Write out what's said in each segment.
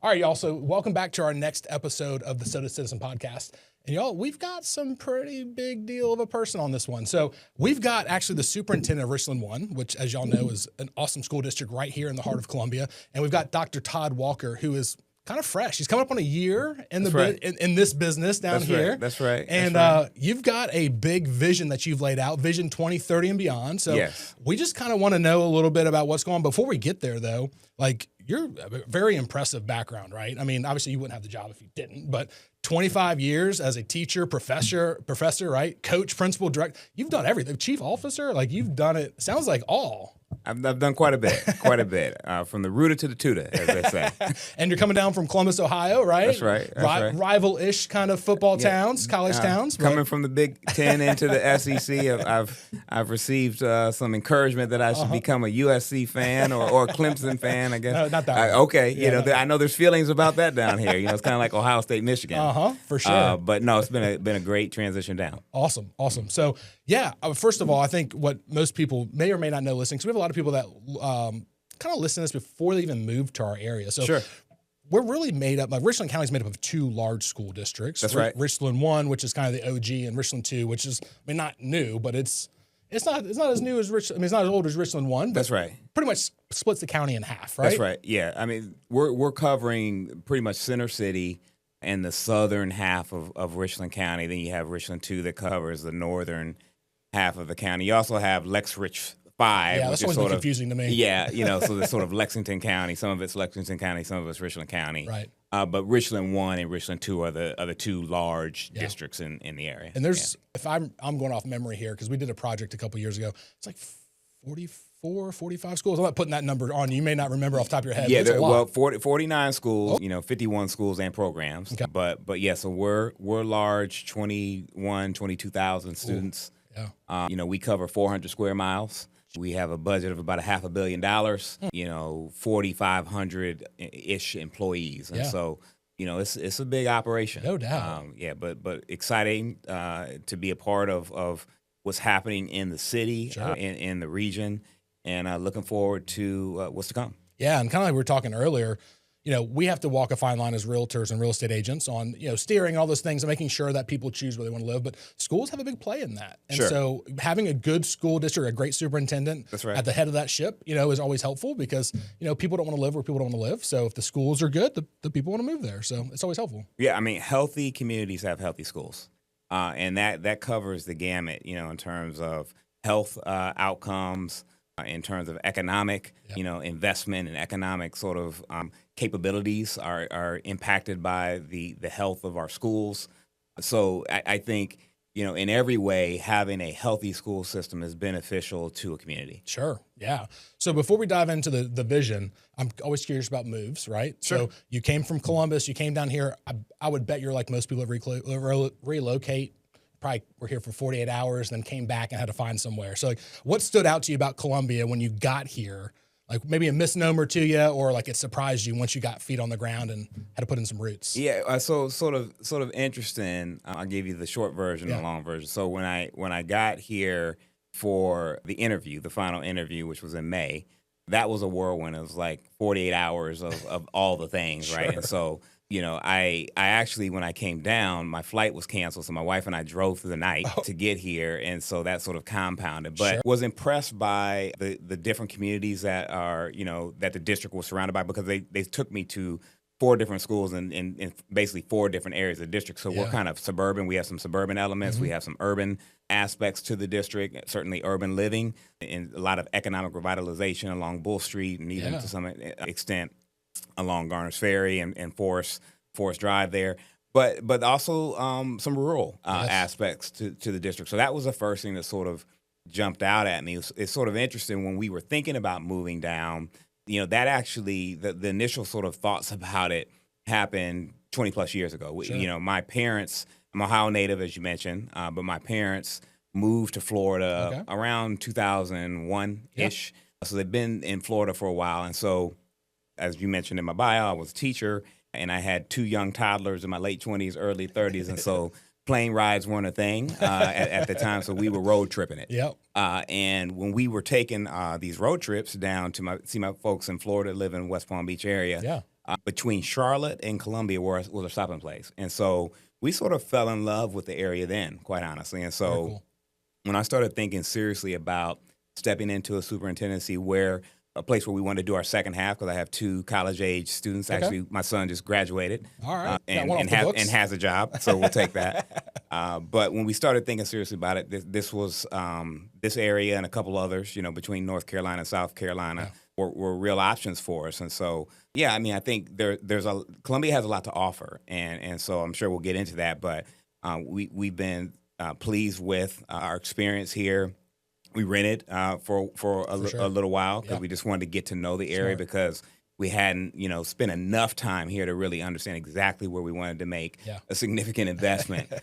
All right, y'all. So welcome back to our next episode of the Soda Citizen podcast. And y'all, we've got some pretty big deal of a person on this one. So we've got actually the superintendent of Richland One, which, as y'all know, is an awesome school district right here in the heart of Columbia. And we've got Dr. Todd Walker, who is kind of fresh. He's coming up on a year in in this business down here. Right. That's right. And you've got a big vision that you've laid out, Vision 2030 and beyond. So yes. We just kind of want to know a little bit about what's going on. Before we get there, though, like, you're a very impressive background, right? I mean, obviously you wouldn't have the job if you didn't, but 25 years as a teacher, professor, right? Coach, principal, director, you've done everything. Chief officer, like, you've done it. Sounds like all. I've done quite a bit, from the rooter to the tutor, as they say. And you're coming down from Columbus, Ohio, right? That's right. Rival-ish kind of football towns, college towns. Coming from the Big Ten into the SEC, I've received some encouragement that I should become a USC fan or a Clemson fan, I guess. No, not that one. Okay, I know there's feelings about that down here. It's kind of like Ohio State, Michigan. For sure. But no, it's been a great transition down. Awesome. So, yeah, first of all, I think what most people may or may not know listening, because we have a lot of people that kind of listen to this before they even moved to our area. So sure. We're really made up, like Richland County is made up of two large school districts. That's right. Richland One, which is kind of the OG, and Richland Two, which is, I mean, not new, but it's not as new as Richland. I mean, it's not as old as Richland One. But that's right. Pretty much splits the county in half, right? That's right. Yeah. I mean, we're covering pretty much Center City and the southern half of Richland County. Then you have Richland Two that covers the northern half of the county. You also have Lexrich 5. Yeah, that's always been confusing to me. Yeah, so it's sort of Lexington County. Some of it's Lexington County, some of it's Richland County. Right. But Richland 1 and Richland 2 are the two large districts in the area. And there's, if I'm going off memory here, because we did a project a couple years ago, it's like 44, 45 schools. I'm not putting that number on you. You may not remember off the top of your head. Yeah, 49 schools, 51 schools and programs. Okay. But yeah, so we're large, 22,000 students. Yeah. We cover 400 square miles. We have a budget of about $500 million, 4,500-ish employees. And so, it's a big operation. No doubt. But exciting to be a part of what's happening in the city, sure. in the region, and looking forward to what's to come. Yeah, and kind of like we were talking earlier, we have to walk a fine line as realtors and real estate agents on, steering all those things and making sure that people choose where they want to live. But schools have a big play in that. And sure. So having a good school district, a great superintendent That's right. at the head of that ship, is always helpful because, people don't want to live where people don't want to live. So if the schools are good, the people want to move there. So it's always helpful. Yeah, I mean, healthy communities have healthy schools. And that covers the gamut, in terms of health outcomes, in terms of economic, investment and economic sort of capabilities are impacted by the health of our schools. So I think, in every way, having a healthy school system is beneficial to a community. Sure. Yeah. So before we dive into the vision, I'm always curious about moves, right? Sure. So you came from Columbus, you came down here. I would bet you're like most people that relocate. Probably were here for 48 hours, then came back and had to find somewhere. So like, what stood out to you about Columbia when you got here? Like maybe a misnomer to you, or like it surprised you once you got feet on the ground and had to put in some roots? Yeah, so sort of interesting. I'll give you the short version and the long version. So when I got here for the final interview, which was in May, that was a whirlwind. It was like 48 hours of all the things, right? Sure. And so, I actually, when I came down, my flight was canceled. So my wife and I drove through the night to get here. And so that sort of compounded. But was impressed by the different communities that are, that the district was surrounded by, because they took me to 4 different schools in basically 4 different areas of the district. So we're kind of suburban. We have some suburban elements. Mm-hmm. We have some urban aspects to the district, certainly urban living, and a lot of economic revitalization along Bull Street, and even to some extent along Garner's Ferry and Forest Drive there. But also some rural aspects to the district. So that was the first thing that sort of jumped out at me. It's sort of interesting when we were thinking about moving down, that actually, the initial sort of thoughts about it happened 20 plus years ago. Sure. My parents, I'm Ohio native, as you mentioned, but my parents moved to Florida around 2001-ish. So they've been in Florida for a while. And so, as you mentioned in my bio, I was a teacher, and I had 2 young toddlers in my late 20s, early 30s. And so plane rides weren't a thing at the time, so we were road tripping it. Yep. And when we were taking these road trips down to see my folks in Florida, live in West Palm Beach area, between Charlotte and Columbia was a stopping place. And so we sort of fell in love with the area then, quite honestly. And so Cool. when I started thinking seriously about stepping into a superintendency a place where we wanted to do our second half, because I have 2 college-age students. Okay. Actually, my son just graduated. All right. And has a job, so we'll take that. But when we started thinking seriously about it, this was this area and a couple others, between North Carolina and South Carolina, were real options for us. And so, yeah, I mean, I think Columbia has a lot to offer, and so I'm sure we'll get into that. But we've been pleased with our experience here. We rented for a little while because we just wanted to get to know the area because we hadn't, spent enough time here to really understand exactly where we wanted to make a significant investment.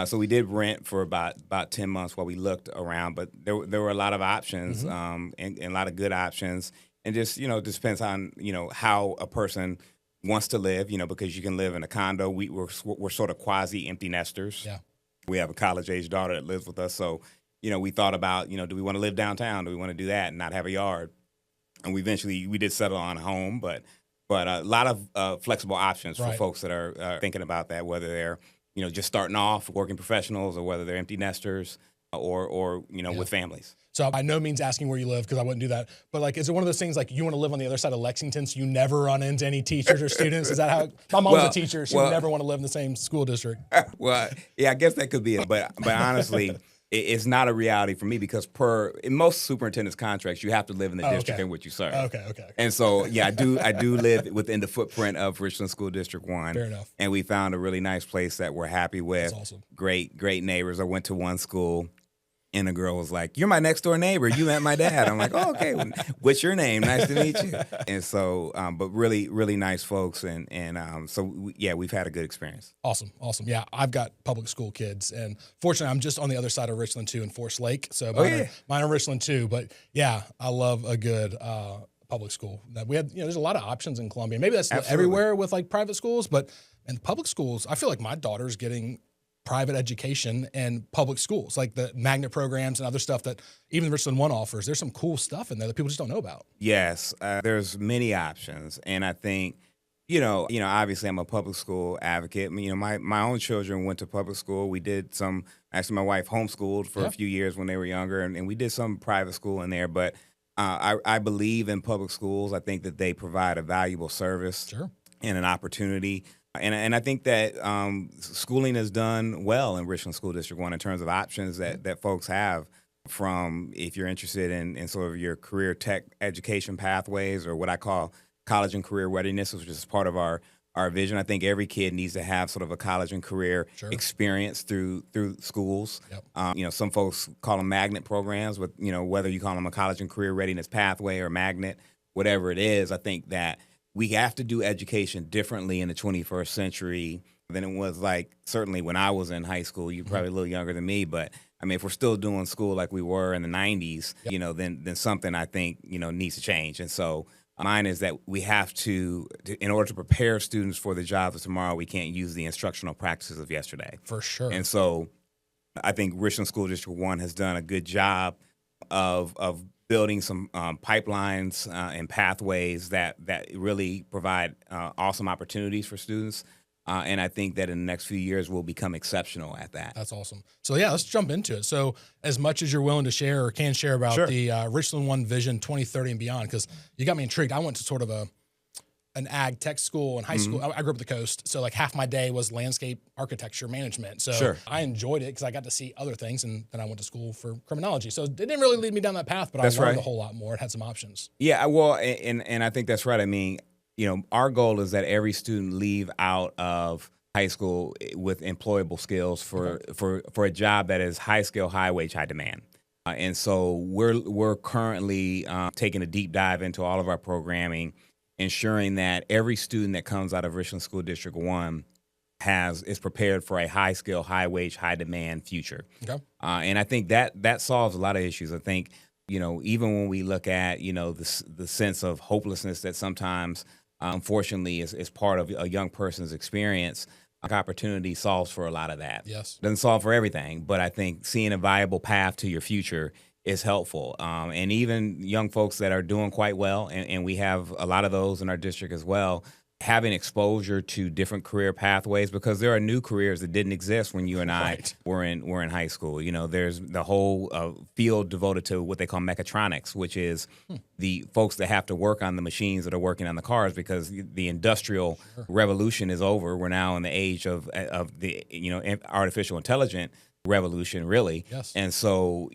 So we did rent for about 10 months while we looked around, but there were a lot of options and a lot of good options. And just, it depends on, how a person wants to live, because you can live in a condo. We're sort of quasi empty nesters. Yeah. We have a college-age daughter that lives with us. So, we thought about, do we want to live downtown? Do we want to do that and not have a yard? And we did settle on a home, but a lot of flexible options for folks that are thinking about that, whether they're, just starting off, working professionals, or whether they're empty nesters or with families. So by no means asking where you live, because I wouldn't do that. But is it one of those things you want to live on the other side of Lexington so you never run into any teachers or students? Is that how? My mom's a teacher. She would never want to live in the same school district. Well, yeah, I guess that could be it. But honestly, it's not a reality for me because in most superintendent's contracts, you have to live in the district in which you serve. Okay. And so, yeah, I do live within the footprint of Richland School District 1. Fair enough. And we found a really nice place that we're happy with. That's awesome. Great neighbors. I went to one school. And the girl was like, "You're my next door neighbor. You met my dad." I'm like, "Oh, okay. What's your name? Nice to meet you." And so, but really, really nice folks. We've had a good experience. Awesome. Yeah, I've got public school kids, and fortunately, I'm just on the other side of Richland 2 in Forest Lake. So mine are Richland 2. But yeah, I love a good public school. That we had, there's a lot of options in Columbia. Maybe that's everywhere with private schools, but in public schools, I feel like my daughter's getting private education and public schools, like the magnet programs and other stuff that even Richland One offers. There's some cool stuff in there that people just don't know about. Yes, there's many options, and I think, obviously I'm a public school advocate. My own children went to public school. We did some. Actually, my wife homeschooled for a few years when they were younger, and we did some private school in there. But I believe in public schools. I think that they provide a valuable service and an opportunity. And I think that schooling is done well in Richland School District 1 in terms of options that folks have, from if you're interested in sort of your career tech education pathways, or what I call college and career readiness, which is part of our vision. I think every kid needs to have sort of a college and career experience through schools. Yep. Some folks call them magnet programs, but whether you call them a college and career readiness pathway or magnet, whatever it is, I think that we have to do education differently in the 21st century than it was certainly when I was in high school. You're probably a little younger than me, but I mean, if we're still doing school like we were in the 90s, then something I think, needs to change. And so mine is that we have to, in order to prepare students for the jobs of tomorrow, we can't use the instructional practices of yesterday. For sure. And so I think Richland School District 1 has done a good job of building some pipelines and pathways that really provide awesome opportunities for students. And I think that in the next few years, we'll become exceptional at that. That's awesome. So yeah, let's jump into it. So as much as you're willing to share or can share about the Richland One Vision 2030 and beyond, because you got me intrigued. I went to sort of an ag tech school in high school. I grew up at the coast, so half my day was landscape architecture management. So I enjoyed it because I got to see other things, and then I went to school for criminology. So it didn't really lead me down that path, but I learned a whole lot more. It had some options. Yeah, well, and I think that's right. I mean, our goal is that every student leave out of high school with employable skills for a job that is high skill, high wage, high demand. And so we're currently taking a deep dive into all of our programming, ensuring that every student that comes out of Richland School District 1 is prepared for a high skill, high wage, high demand future. Okay. And I think that solves a lot of issues. I think, even when we look at, the sense of hopelessness that sometimes, unfortunately, is part of a young person's experience, opportunity solves for a lot of that. Yes. Doesn't solve for everything, but I think seeing a viable path to your future is helpful. And even young folks that are doing quite well, and we have a lot of those in our district as well, having exposure to different career pathways, because there are new careers that didn't exist when you and I were in high school. You know, there's the whole field devoted to what they call mechatronics, which is the folks that have to work on the machines that are working on the cars, because the industrial revolution is over. We're now in the age of the artificial intelligence revolution, really. Yes. And so,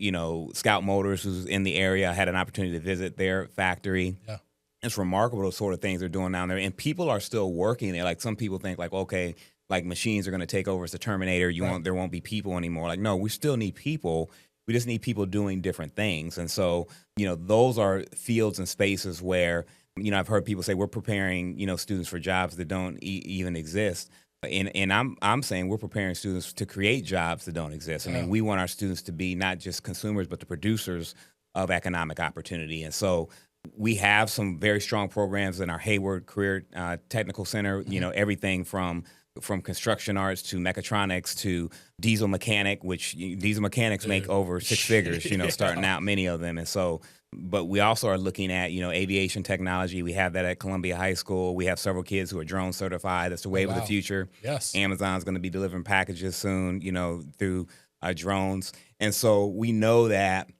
Scout Motors, who's in the area, I had an opportunity to visit their factory. Yeah. It's remarkable the sort of things they're doing down there, and people are still working there. Like, some people think, like, okay, like machines are going to take over as the Terminator. There won't be people anymore. Like, no, we still need people. We just need people doing different things. And so, those are fields and spaces where, I've heard people say we're preparing, students for jobs that don't even exist. And I'm saying we're preparing students to create jobs that don't exist. I mean, we want our students to be not just consumers, but the producers of economic opportunity. And so we have some very strong programs in our Hayward Career Technical Center, everything from construction arts to mechatronics to diesel mechanic, which diesel mechanics make over six figures, starting out, many of them. And so, but we also are looking at, aviation technology. We have that at Columbia High School. We have several kids who are drone certified. That's the wave of the future. Yes. Amazon's going to be delivering packages soon, through drones. And so we know that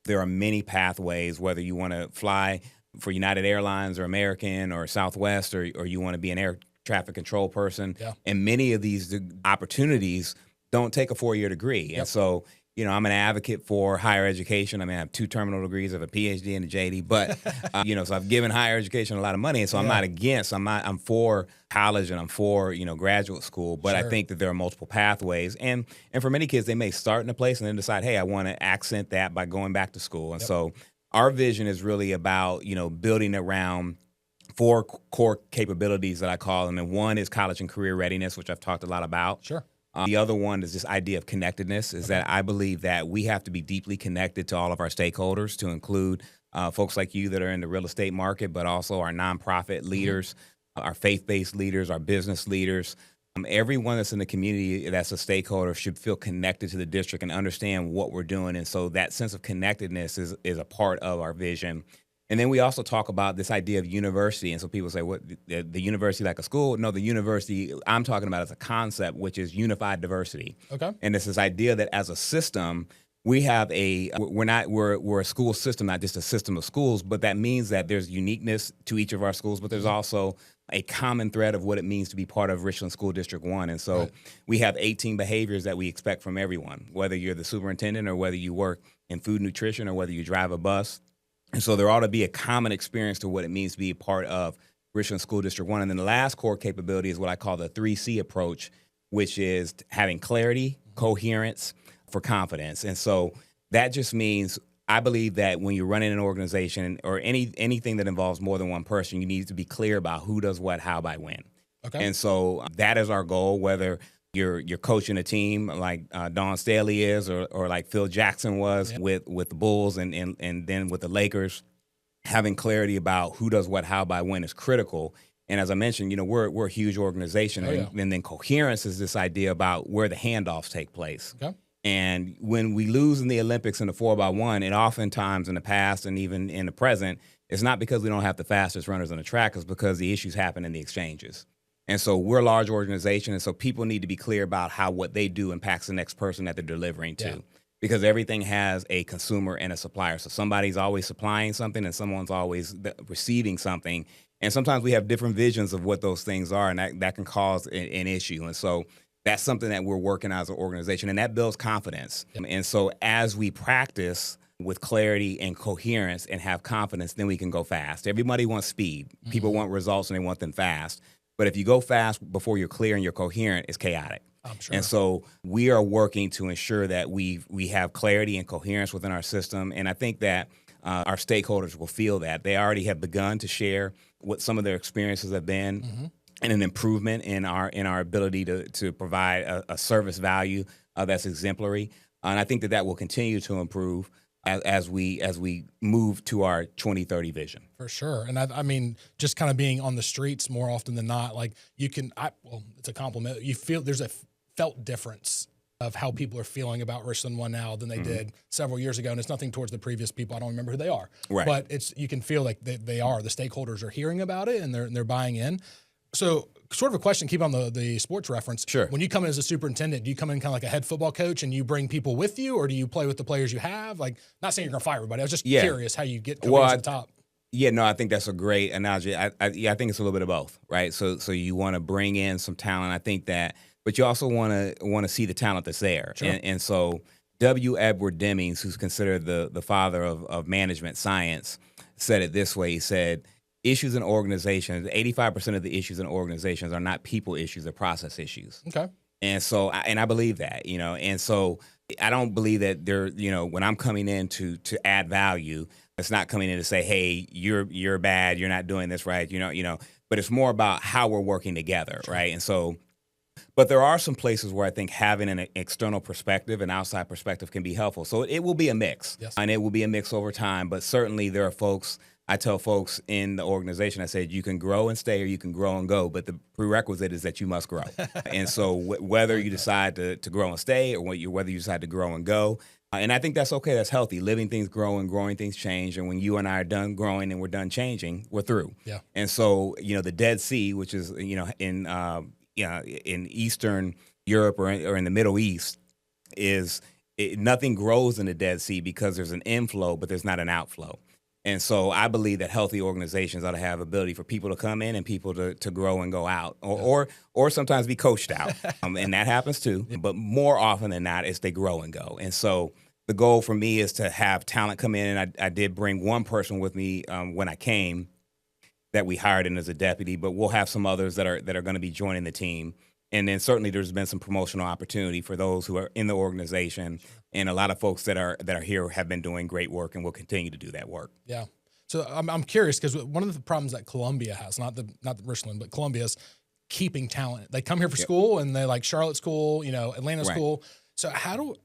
there are many pathways, whether you want to fly for United Airlines or American or Southwest, or you want to be an air traffic control person. Yeah. And many of these opportunities don't take a 4-year degree. Yep. And so, I'm an advocate for higher education. I mean, I have 2 terminal degrees, I have a PhD and a JD, but, so I've given higher education a lot of money. And so I'm not against, I'm for college, and I'm for, graduate school, but I think that there are multiple pathways. And for many kids, they may start in a place and then decide, hey, I want to accent that by going back to school. And so our vision is really about, building around 4 core capabilities that I call them. And one is college and career readiness, which I've talked a lot about. Sure. The other one is this idea of connectedness, is that I believe that we have to be deeply connected to all of our stakeholders, to include folks like you that are in the real estate market, but also our nonprofit leaders, our faith-based leaders, our business leaders. Everyone that's in the community that's a stakeholder should feel connected to the district and understand what we're doing. And so that sense of connectedness is a part of our vision. And then we also talk about this idea of university. And so people say, what, the university like a school? No, the university I'm talking about is a concept, which is unified diversity. Okay. And it's this idea that as a system, we have we're a school system, not just a system of schools, but that means that there's uniqueness to each of our schools, but there's also a common thread of what it means to be part of Richland School District 1. And so we have 18 behaviors that we expect from everyone, whether you're the superintendent or whether you work in food nutrition or whether you drive a bus. And so there ought to be a common experience to what it means to be a part of Richland School District 1. And then the last core capability is what I call the 3C approach, which is having clarity, coherence, for confidence. And so that just means I believe that when you're running an organization or anything that involves more than one person, you need to be clear about who does what, how, by when. Okay. And so that is our goal, whether you're coaching a team like Dawn Staley is, or like Phil Jackson was with the Bulls and then with the Lakers. Having clarity about who does what, how, by when is critical. And as I mentioned, we're a huge organization, and then coherence is this idea about where the handoffs take place. Okay. And when we lose in the Olympics in the 4x1, and oftentimes in the past and even in the present, it's not because we don't have the fastest runners on the track, it's because the issues happen in the exchanges. And so we're a large organization, and so people need to be clear about how what they do impacts the next person that they're delivering to. Yeah. Because everything has a consumer and a supplier. So somebody's always supplying something and someone's always receiving something. And sometimes we have different visions of what those things are, and that can cause an issue. And so that's something that we're working on as an organization, and that builds confidence. Yep. And so as we practice with clarity and coherence and have confidence, then we can go fast. Everybody wants speed. Mm-hmm. People want results, and they want them fast. But if you go fast before you're clear and you're coherent, it's chaotic. I'm sure. And so we are working to ensure that we have clarity and coherence within our system. And I think that our stakeholders will feel that. They already have begun to share what some of their experiences have been, mm-hmm. and an improvement in our ability to provide a service value that's exemplary. And I think that will continue to improve as we move to our 2030 vision. For sure. And I mean, just kind of being on the streets more often than not, like it's a compliment. You feel there's a felt difference of how people are feeling about Richland One now than they mm-hmm. did several years ago. And it's nothing towards the previous people. I don't remember who they are. Right. But you can feel like the stakeholders are hearing about it and they're buying in. So sort of a question, keep on the sports reference. Sure. When you come in as a superintendent, do you come in kind of like a head football coach and you bring people with you, or do you play with the players you have? Like, not saying you're going to fire everybody. I was just curious how you get coming to the top. Yeah, no, I think that's a great analogy. I think it's a little bit of both, right? So you want to bring in some talent. I think that, but you also want to see the talent that's there. Sure. And so W. Edward Demings, who's considered the father of management science, said it this way. He said, issues in organizations, 85% of the issues in organizations are not people issues, they're process issues. Okay. And so, I believe that, and so I don't believe that when I'm coming in to add value, it's not coming in to say, hey, you're bad, you're not doing this right, but it's more about how we're working together, right? And so, but there are some places where I think having an external perspective, an outside perspective can be helpful. So it will be a mix, yes, and it will be a mix over time, but certainly there are folks, I tell folks in the organization, I said, you can grow and stay or you can grow and go, but the prerequisite is that you must grow. And so whether you decide to grow and stay or whether you decide to grow and go, and I think that's okay, that's healthy. Living things grow and growing things change. And when you and I are done growing and we're done changing, we're through. Yeah. And so, the Dead Sea, which is, in Eastern Europe or in the Middle East, nothing grows in the Dead Sea because there's an inflow, but there's not an outflow. And so I believe that healthy organizations ought to have ability for people to come in and people to grow and go out, or sometimes be coached out, and that happens too. But more often than not, it's they grow and go. And so the goal for me is to have talent come in, and I did bring one person with me when I came that we hired in as a deputy, but we'll have some others that are going to be joining the team. And then certainly there's been some promotional opportunity for those who are in the organization. And a lot of folks that are here have been doing great work and will continue to do that work. Yeah. So I'm curious because one of the problems that Columbia has, not the Richland, but Columbia's keeping talent. They come here for school and they like Charlotte school, Atlanta school. So how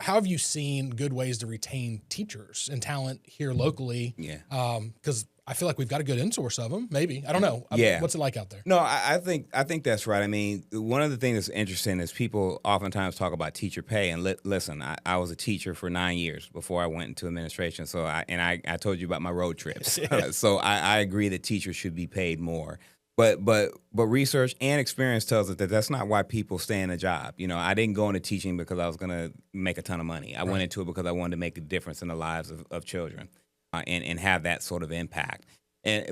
have you seen good ways to retain teachers and talent here locally? Yeah. Because I feel like we've got a good in-source of them. Maybe. I don't know. Yeah. What's it like out there? No, I think that's right. I mean, one of the things that's interesting is people oftentimes talk about teacher pay. And listen, I was a teacher for 9 years before I went into administration. So I told you about my road trips. So I agree that teachers should be paid more. But research and experience tells us that that's not why people stay in a job. I didn't go into teaching because I was going to make a ton of money. I went into it because I wanted to make a difference in the lives of children and have that sort of impact.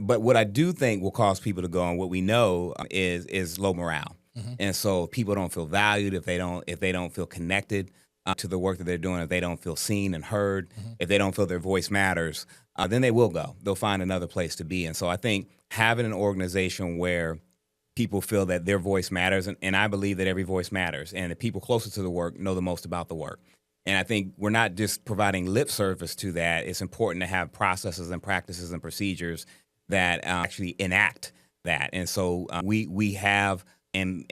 But what I do think will cause people to go, and what we know is low morale. Mm-hmm. And so people don't feel valued if they don't feel connected to the work that they're doing, if they don't feel seen and heard, mm-hmm. if they don't feel their voice matters, then they will go. They'll find another place to be. And so I think having an organization where people feel that their voice matters, and I believe that every voice matters, and the people closest to the work know the most about the work. And I think we're not just providing lip service to that. It's important to have processes and practices and procedures that actually enact that. And so we have and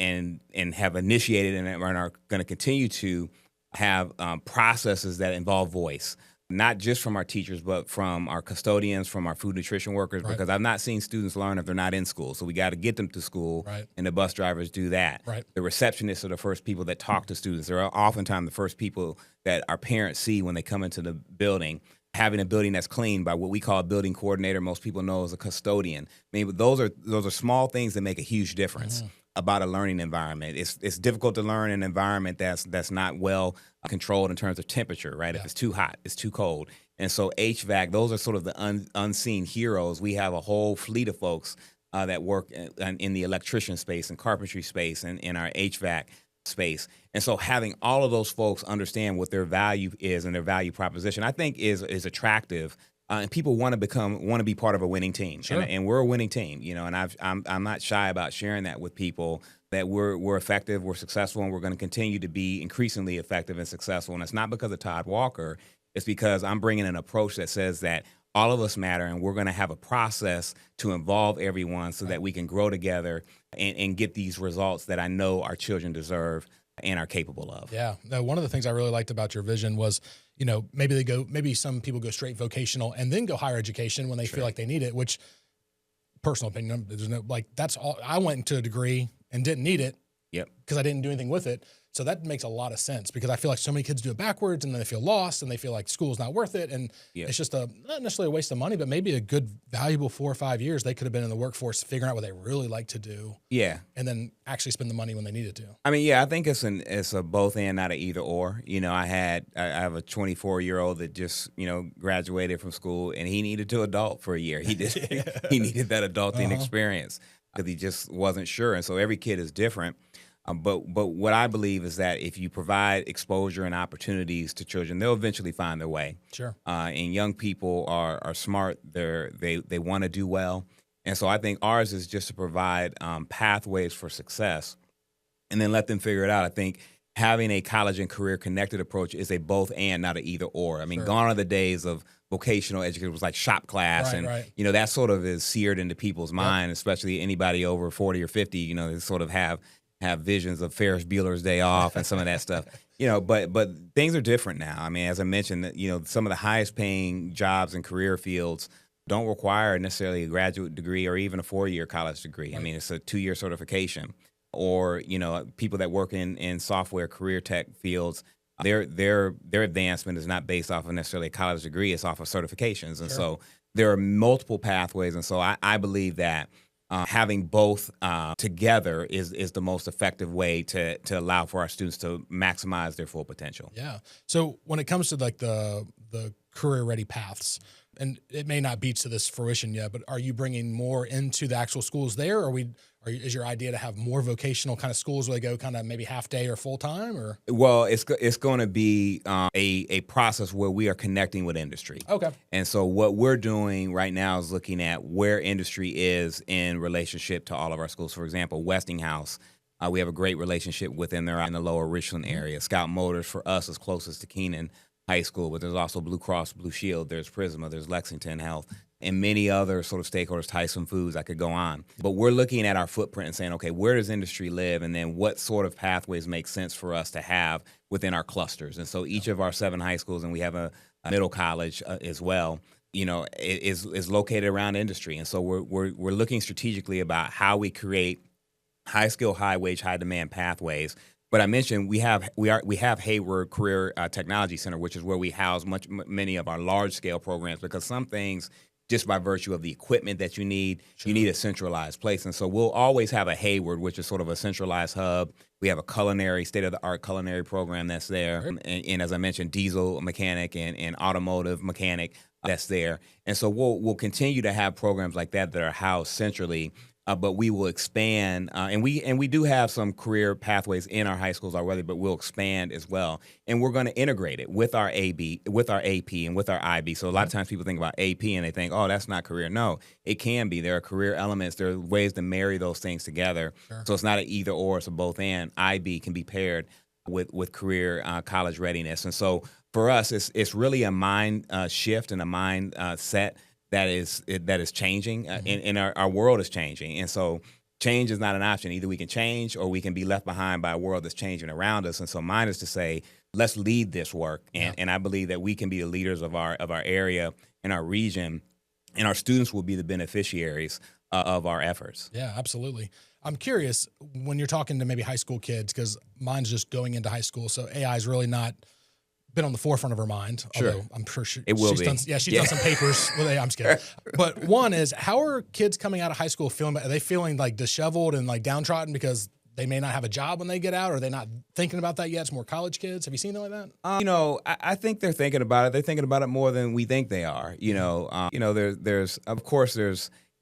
have initiated and are going to continue to have processes that involve voice, not just from our teachers, but from our custodians, from our food nutrition workers, right. Because I've not seen students learn if they're not in school. So we got to get them to school, right. And the bus drivers do that. Right. The receptionists are the first people that talk to students. They're oftentimes the first people that our parents see when they come into the building. Having a building that's clean by what we call a building coordinator, most people know as a custodian. I mean, those are small things that make a huge difference. Mm-hmm. About a learning environment. It's difficult to learn in an environment that's not well controlled in terms of temperature, right? Yeah. If it's too hot, it's too cold. And so HVAC, those are sort of the unseen heroes. We have a whole fleet of folks that work in the electrician space and carpentry space and in our HVAC space. And so having all of those folks understand what their value is and their value proposition, I think is attractive. And people want to be part of a winning team, sure. and we're a winning team, And I'm not shy about sharing that with people that we're effective, we're successful, and we're going to continue to be increasingly effective and successful. And it's not because of Todd Walker; it's because I'm bringing an approach that says that all of us matter, and we're going to have a process to involve everyone so that we can grow together and get these results that I know our children deserve and are capable of. Yeah. Now, one of the things I really liked about your vision was, maybe some people go straight vocational and then go higher education when they feel like they need it, which personal opinion, there's no, that's all. I went into a degree and didn't need it. Yep. Because I didn't do anything with it. So that makes a lot of sense because I feel like so many kids do it backwards and then they feel lost and they feel like school's not worth it. And it's just not necessarily a waste of money, but maybe a good, valuable 4 or 5 years they could have been in the workforce figuring out what they really like to do. Yeah. And then actually spend the money when they needed to. I mean, I think it's a both and, not an either or. I have a 24-year-old that just, graduated from school and he needed to adult for a year. He needed that adulting experience because he just wasn't sure. And so every kid is different. But what I believe is that if you provide exposure and opportunities to children, they'll eventually find their way. Sure. And young people are smart. They want to do well. And so I think ours is just to provide pathways for success and then let them figure it out. I think having a college and career connected approach is a both and, not an either or. I mean, gone are the days of vocational education was like shop class. That sort of is seared into people's mind, especially anybody over 40 or 50, they sort of have visions of Ferris Bueller's Day Off and some of that stuff, but things are different now. I mean, as I mentioned, some of the highest paying jobs and career fields don't require necessarily a graduate degree or even a 4-year college degree. Right. I mean, it's a 2-year certification. Or, people that work in software career tech fields, their advancement is not based off of necessarily a college degree. It's off of certifications. And so there are multiple pathways. And so I believe that having both together is the most effective way to allow for our students to maximize their full potential. Yeah. So when it comes to like the career ready paths, and it may not be to this fruition yet, but are you bringing more into the actual schools there? Or is your idea to have more vocational kind of schools where they go kind of maybe half day or full time? Or well, it's going to be a process where we are connecting with industry. Okay. And so what we're doing right now is looking at where industry is in relationship to all of our schools. For example, Westinghouse, we have a great relationship within there in the lower Richland area. Scout Motors for us is closest to Keenan High School, but there's also Blue Cross Blue Shield, there's Prisma, there's Lexington Health, and many other sort of stakeholders, Tyson Foods, I could go on. But we're looking at our footprint and saying, okay, where does industry live? And then what sort of pathways make sense for us to have within our clusters? And so each of our 7 high schools, and we have a middle college as well, is located around industry. And so we're looking strategically about how we create high skill, high wage, high demand pathways. But I mentioned we have Hayward Career Technology Center, which is where we house many of our large scale programs, because some things, just by virtue of the equipment that you need a centralized place. And so we'll always have a Hayward, which is sort of a centralized hub. We have a state of the art culinary program that's there, and as I mentioned, diesel mechanic and automotive mechanic that's there. And so we'll continue to have programs like that are housed centrally. But we will expand, and we do have some career pathways in our high schools already, but we'll expand as well. And we're going to integrate it with our AP, and with our IB. So a lot of times people think about AP and they think, oh, that's not career. No, it can be. There are career elements. There are ways to marry those things together. Sure. So it's not an either or, it's a both and. IB can be paired with career college readiness. And so for us, it's really a mind shift and a mind set that is changing, and our world is changing. And so change is not an option. Either we can change or we can be left behind by a world that's changing around us. And so mine is to say, let's lead this work. And I believe that we can be the leaders of our area and our region, and our students will be the beneficiaries of our efforts. Yeah, absolutely. I'm curious, when you're talking to maybe high school kids, because mine's just going into high school, so AI is really not been on the forefront of her mind. Sure. Although I'm sure she's done some papers with AI. I'm just kidding. But one is, how are kids coming out of high school feeling? Are they feeling like disheveled and like downtrodden because they may not have a job when they get out? Or are they not thinking about that yet? It's more college kids. Have you seen them like that? I think they're thinking about it. They're thinking about it more than we think they are. There's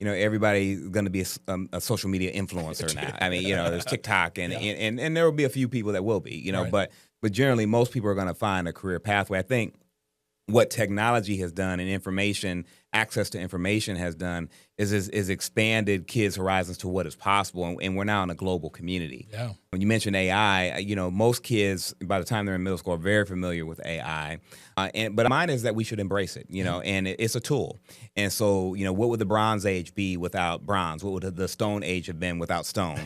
everybody's going to be a social media influencer now. I mean, there's TikTok and there will be a few people that will be, right. But generally, most people are going to find a career pathway. I think what technology has done and access to information has done is expanded kids' horizons to what is possible, and we're now in a global community. Yeah. When you mention AI, most kids by the time they're in middle school are very familiar with AI, but mine is that we should embrace it, and it's a tool. And so, what would the Bronze Age be without bronze? What would the Stone Age have been without stone?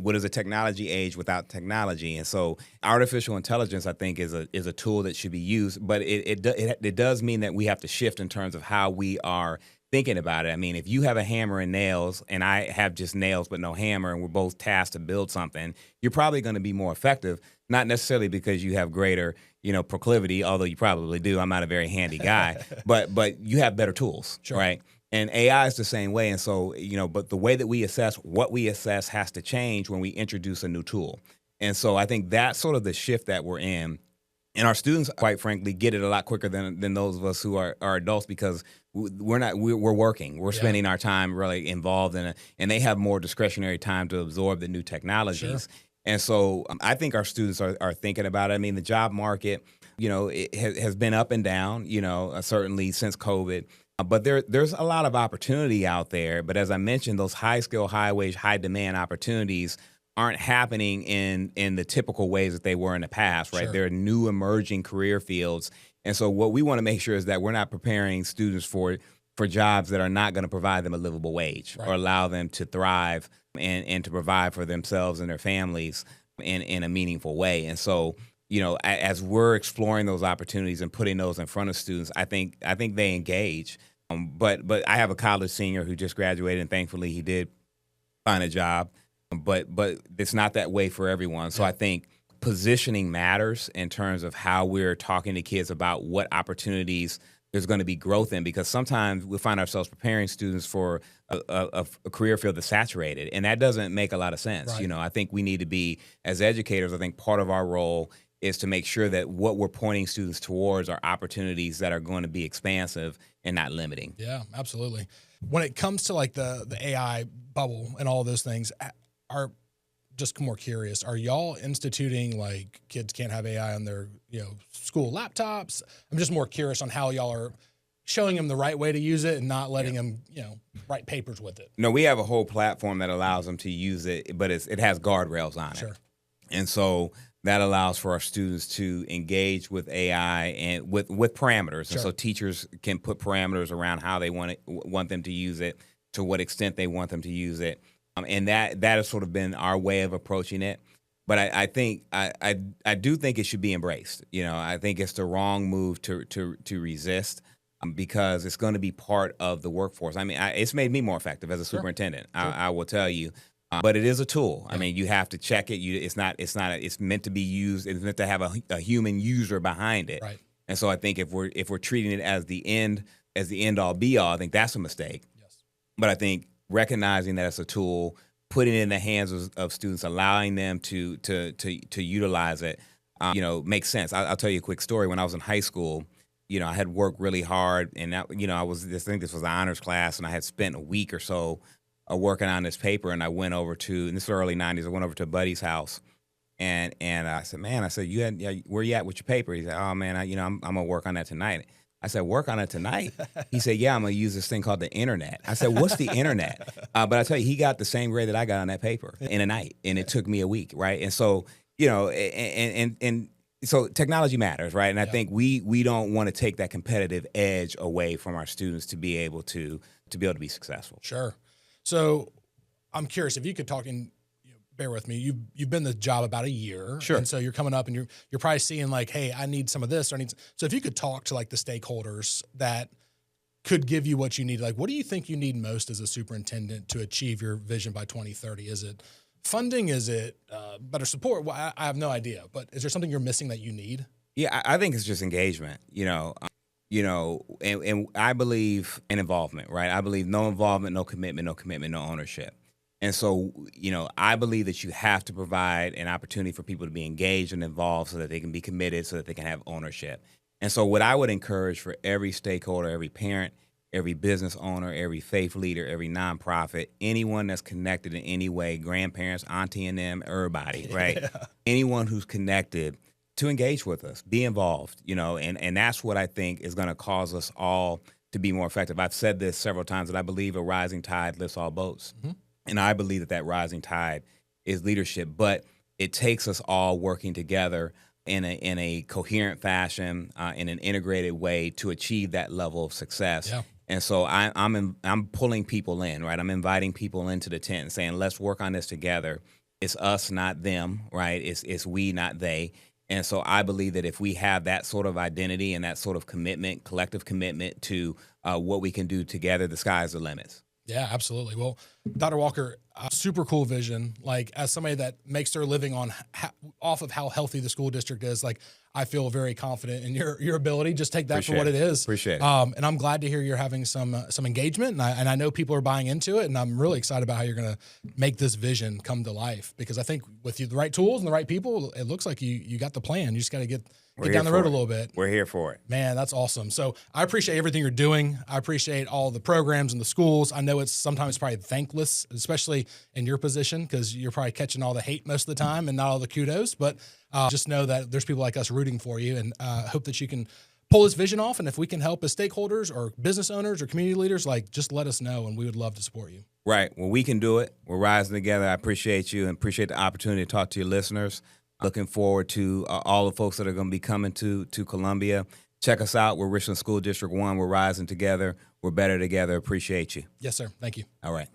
What is a technology age without technology? And so, artificial intelligence, I think, is a tool that should be used, but it does mean that we have to shift in terms of how we are thinking about it. I mean, if you have a hammer and nails and I have just nails but no hammer and we're both tasked to build something, you're probably going to be more effective, not necessarily because you have greater, proclivity, although you probably do. I'm not a very handy guy, but you have better tools, Sure. right? And AI is the same way. And so, but the way that we assess what we assess has to change when we introduce a new tool. And so I think that's sort of the shift that we're in. And our students, quite frankly, get it a lot quicker than those of us who are adults, because we're working. We're spending our time really involved in it, and they have more discretionary time to absorb the new technologies. Sure. And so I think our students are thinking about it. I mean, the job market, it has been up and down, certainly since COVID. But there's a lot of opportunity out there. But as I mentioned, those high skill, high wage, high demand opportunities aren't happening in the typical ways that they were in the past, right? Sure. There are new emerging career fields. And so what we want to make sure is that we're not preparing students for jobs that are not going to provide them a livable wage, right, or allow them to thrive and to provide for themselves and their families in a meaningful way. And so, as we're exploring those opportunities and putting those in front of students, I think they engage. But I have a college senior who just graduated, and thankfully he did find a job. But it's not that way for everyone. So I think positioning matters in terms of how we're talking to kids about what opportunities there's going to be growth in, because sometimes we find ourselves preparing students for a career field that's saturated, and that doesn't make a lot of sense. Right. I think we need to be, as educators, I think part of our role is to make sure that what we're pointing students towards are opportunities that are going to be expansive and not limiting. Yeah, absolutely. When it comes to like the AI bubble and all of those things, are just more curious, are y'all instituting like kids can't have AI on their school laptops? I'm just more curious on how y'all are showing them the right way to use it and not letting them write papers with it. No, we have a whole platform that allows them to use it, but it has guardrails on Sure. it. And so that allows for our students to engage with AI and with parameters. Sure. And so teachers can put parameters around how they want them to use it, to what extent they want them to use it. And that has sort of been our way of approaching it. But I think I do think it should be embraced. I think it's the wrong move to resist, because it's going to be part of the workforce. I mean, it's made me more effective as a superintendent. Sure. I will tell you. But it is a tool. Yeah. I mean, you have to check it. It's meant to be used. It's meant to have a human user behind it. Right. And so I think if we're treating it as the end all be all, I think that's a mistake. Yes. But I think recognizing that it's a tool, putting it in the hands of students, allowing them to utilize it, makes sense. I'll tell you a quick story. When I was in high school, I had worked really hard, and I think this was an honors class, and I had spent a week or so working on this paper, and I went over to, and this was early 90s, I went over to a buddy's house, and I said, man, where you at with your paper? He said, oh man, I'm gonna work on that tonight. I said, work on it tonight? He said, yeah, I'm going to use this thing called the internet. I said, what's the internet? But I tell you, he got the same grade that I got on that paper in a night, and it took me a week, right? And so, and so technology matters, right? And I think we don't want to take that competitive edge away from our students to be able to be successful. Sure. So I'm curious if you could talk in. Bear with me. You've been in the job about a year. Sure. And so you're coming up and you're probably seeing like, hey, I need some of this. So if you could talk to like the stakeholders that could give you what you need, like, what do you think you need most as a superintendent to achieve your vision by 2030? Is it funding? Is it better support? Well, I have no idea, but is there something you're missing that you need? Yeah, I think it's just engagement, and I believe in involvement, right? I believe no involvement, no commitment, no ownership. And so, I believe that you have to provide an opportunity for people to be engaged and involved so that they can be committed, so that they can have ownership. And so what I would encourage for every stakeholder, every parent, every business owner, every faith leader, every nonprofit, anyone that's connected in any way, grandparents, auntie and them, everybody, right? Yeah. Anyone who's connected, to engage with us, be involved, and that's what I think is going to cause us all to be more effective. I've said this several times, that I believe a rising tide lifts all boats. Mm-hmm. And I believe that rising tide is leadership, but it takes us all working together in a coherent fashion, in an integrated way to achieve that level of success. Yeah. And so I'm pulling people in, right? I'm inviting people into the tent and saying, let's work on this together. It's us, not them, right? It's we, not they. And so I believe that if we have that sort of identity and that sort of commitment, collective commitment to what we can do together, the sky's the limits. Yeah, absolutely. Well, Dr. Walker, super cool vision. Like, as somebody that makes their living off of how healthy the school district is, like, I feel very confident in your ability. Just take that for what it is. Appreciate it. And I'm glad to hear you're having some engagement, and I know people are buying into it, and I'm really excited about how you're going to make this vision come to life, because I think with the right tools and the right people, it looks like you got the plan. You just got to get down the road a little bit. We're here for it. Man, that's awesome. So I appreciate everything you're doing. I appreciate all the programs and the schools. I know it's sometimes probably thankless, especially in your position, because you're probably catching all the hate most of the time and not all the kudos. But just know that there's people like us rooting for you, and hope that you can pull this vision off. And if we can help as stakeholders or business owners or community leaders, like, just let us know, and we would love to support you. Right. Well, we can do it. We're rising together. I appreciate you and appreciate the opportunity to talk to your listeners. Looking forward to all the folks that are going to be coming to Columbia. Check us out. We're Richland School District 1. We're rising together. We're better together. Appreciate you. Yes, sir. Thank you. All right.